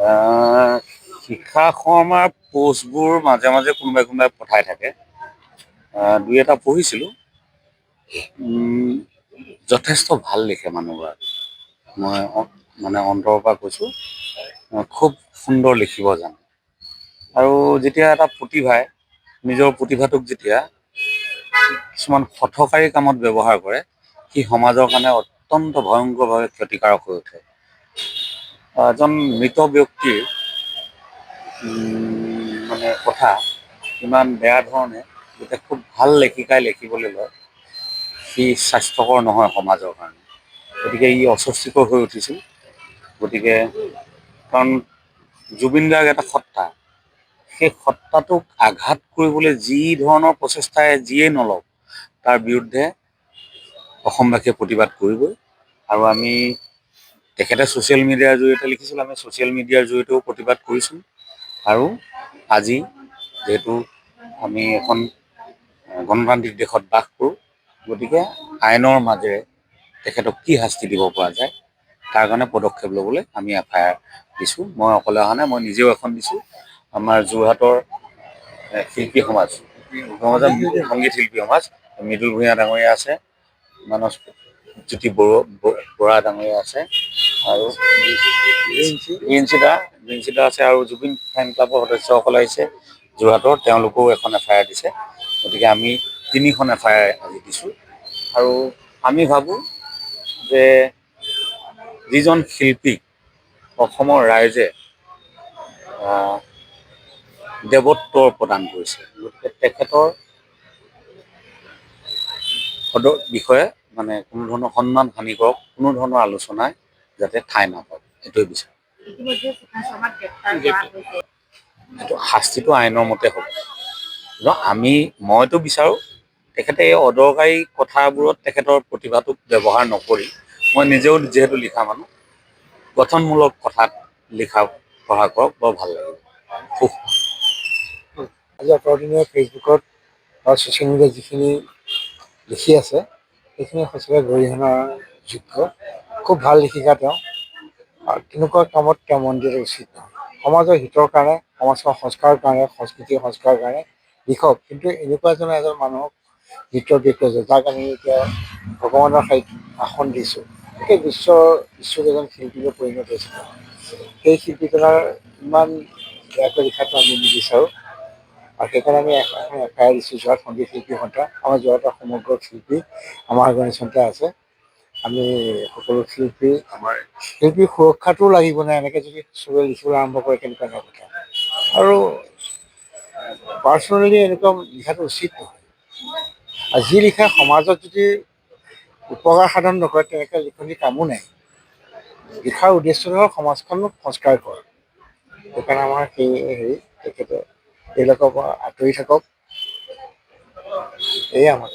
আহ, শিক্ষা শৰ্মাৰ পোষ্টবোৰ মাজে মাজে কোনোবাই কোনোবাই পঠাই থাকে। দুই এটা পঢ়িছিলোঁ। উম, যথেষ্ট ভাল লিখে মানুহগৰাকী। মই মানে অন্তৰৰ পৰা কৈছোঁ, খুব সুন্দৰ লিখিব জানে। আৰু যেতিয়া এটা প্ৰতিভাই নিজৰ প্ৰতিভাটোক যেতিয়া কিছুমান হঠকাৰী কামত ব্যৱহাৰ কৰে, সি সমাজৰ কাৰণে অত্যন্ত ভয়ংকৰভাৱে ক্ষতিকাৰক হৈ উঠে। এজন মৃত ব্যক্তিৰ মানে কথা ইমান বেয়া ধৰণে যেতিয়া খুব ভাল লেখিকাই লিখিবলৈ লয়, সি স্বাস্থ্যকৰ নহয় সমাজৰ কাৰণে। গতিকে ই অস্বস্তিকৰ হৈ উঠিছিল। গতিকে কাৰণ জুবিন গাৰ্গ এটা সত্তা, সেই সত্তাটোক আঘাত কৰিবলৈ যি ধৰণৰ প্ৰচেষ্টাই যিয়েই নলওক, তাৰ বিৰুদ্ধে অসমবাসীয়ে প্ৰতিবাদ কৰিবই। আৰু আমি তেখেতে ছ'চিয়েল মিডিয়াৰ জৰিয়তে লিখিছিল, আমি ছ'চিয়েল মিডিয়াৰ জৰিয়তেও প্ৰতিবাদ কৰিছোঁ। আৰু আজি যিহেতু আমি এখন গণতান্ত্ৰিক দেশত বাস কৰোঁ, গতিকে আইনৰ মাজেৰে তেখেতক কি শাস্তি দিব পৰা যায় তাৰ কাৰণে পদক্ষেপ ল'বলৈ আমি FIR দিছোঁ। মই অকলে অহা নাই, মই নিজেও এখন দিছোঁ। আমাৰ যোৰহাটৰ শিল্পী সমাজ, সংগীত শিল্পী সমাজ, মৃদুল ভূঞা ডাঙৰীয়া আছে, মানস জ্যোতি বৰা ডাঙৰীয়া আছে, আৰু বিঞ্চিতা আছে, আৰু জুবিন ফেন ক্লাবৰ সদস্যসকল আহিছে যোৰহাটৰ, তেওঁলোকেও এখন FIR দিছে। গতিকে আমি 3খন FIR আজি দিছোঁ। আৰু আমি ভাবোঁ যে যিজন শিল্পীক অসমৰ ৰাইজে দেৱত্ব প্ৰদান কৰিছে, গতিকে তেখেতৰ বিষয়ে মানে কোনো ধৰণৰ সন্মান হানি কৰক, কোনো ধৰণৰ আলোচনাই যাতে ঠাই নাপায়, সেইটোৱে বিচাৰোঁ। সেইটো শাস্তিটো আইনৰ মতে হ'ব। মইতো বিচাৰোঁ তেখেতে এই অদৰকাৰী কথাবোৰত তেখেতৰ প্ৰতিভাটোক ব্যৱহাৰ নকৰি, মই নিজেও যিহেতু লিখা মানুহ, গঠনমূলক কথাত লিখা পঢ়া কৰক, বৰ ভাল লাগিব। আজি অতদিনীয়া ফেচবুকত বা ছ'চিয়েল মিডিয়াত যিখিনি লিখি আছে, সেইখিনি সঁচাকৈ গৰিহণাৰ যোগ্য। খুব ভাল লিখিকা তেওঁ, আৰু তেনেকুৱা কামত তেওঁ মন দিয়াটো উচিত নহয়। সমাজৰ হিতৰ কাৰণে, সমাজৰ সংস্কাৰৰ কাৰণে, সংস্কৃতিৰ সংস্কাৰৰ কাৰণে লিখক, কিন্তু এনেকুৱা এজন মানুহক মৃত ব্যক্তি আছে, যাক আমি এতিয়া ভগৱানৰ ঠাইত আসন দিছোঁ, সেই বিশ্বত এজন শিল্পীলৈ পৰিণত হৈছে। সেই শিল্পীজনৰ ইমান বেয়াকৈ লিখাটো আমি নিবিচাৰোঁ। আৰু সেইকাৰণে আমি এখন FIR দিছোঁ যোৰহাট সংগীত শিল্পী সন্থা। আমাৰ যোৰহাটৰ সমগ্ৰ শিল্পী আমাৰ অৰ্গেনাইজেশ্যনতে আছে। আমি সকলো আমাৰ শিল্পীৰ সুৰক্ষাটোও লাগিব নাই, এনেকৈ যদি চবে লিখিবলৈ আৰম্ভ কৰে কেনেকুৱা ধৰণৰ কথা। আৰু পাৰ্চনেলি এনেকুৱা লিখাটো উচিত নহয়। আৰু যি লিখা সমাজত যদি উপকাৰ সাধন নকৰে, তেনেকৈ লিখনি কামো নাই। লিখাৰ উদ্দেশ্যটো হ'ল সমাজখনক সংস্কাৰ কৰা। সেইকাৰণে আমাৰ সেই তেখেতে এইবিলাকৰ পৰা আঁতৰি থাকক, এয়ে আমাৰ